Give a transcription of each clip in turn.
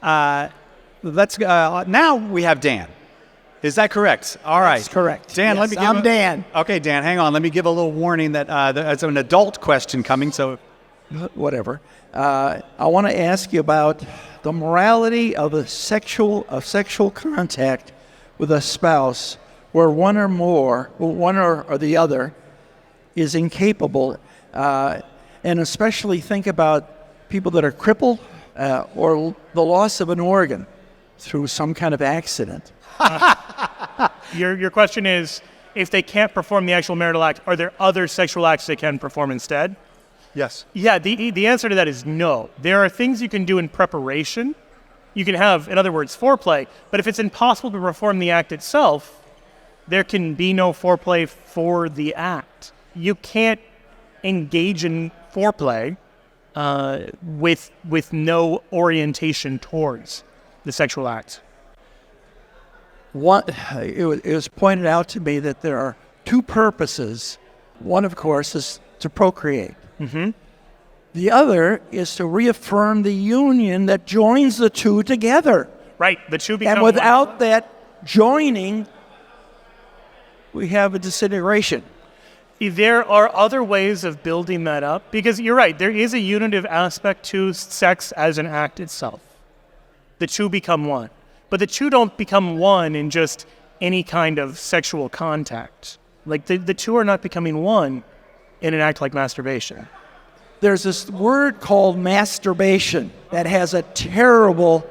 Now we have Dan. Is that correct? All right. That's correct. Dan, yes, let me give I'm Dan. Okay, Dan, hang on. Let me give a little warning that there's an adult question coming. So, whatever. I want to ask you about the morality of sexual contact with a spouse where one or the other is incapable, and especially think about people that are crippled or the loss of an organ through some kind of accident. Your question is, if they can't perform the actual marital act, are there other sexual acts they can perform instead? yes. Yeah, the answer to that is no. There are things you can do in preparation. You can have, in other words, foreplay, but if it's impossible to perform the act itself, there can be no foreplay for the act. You can't engage in foreplay with no orientation towards the sexual act. It was pointed out to me that there are two purposes. One, of course, is to procreate. Mm-hmm. The other is to reaffirm the union that joins the two together. Right, the two become And without that joining, we have a disintegration. There are other ways of building that up, because you're right, there is a unitive aspect to sex as an act itself. The two become one. But the two don't become one in just any kind of sexual contact. Like, the two are not becoming one in an act like masturbation. There's this word called masturbation that has a terrible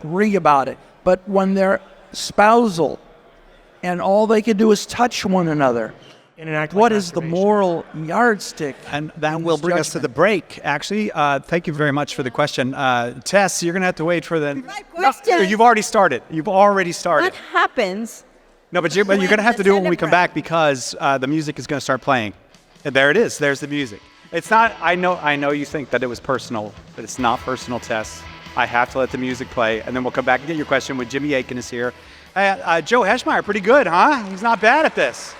ring about it. But when they're spousal and all they can do is touch one another, In an act like what is the masturbation. moral yardstick? And that will bring us to the break, actually. Thank you very much for the question. Tess, you're going to have to wait for the... My question. No, you've already started. You've already started. What happens? No, but you're going to have to do it when we come back because the music is going to start playing. And there it is. There's the music. It's not... I know you think that it was personal, but it's not personal, Tess. I have to let the music play, and then we'll come back and get your question when Jimmy Aiken is here. Joe Heschmeyer, pretty good, huh? He's not bad at this.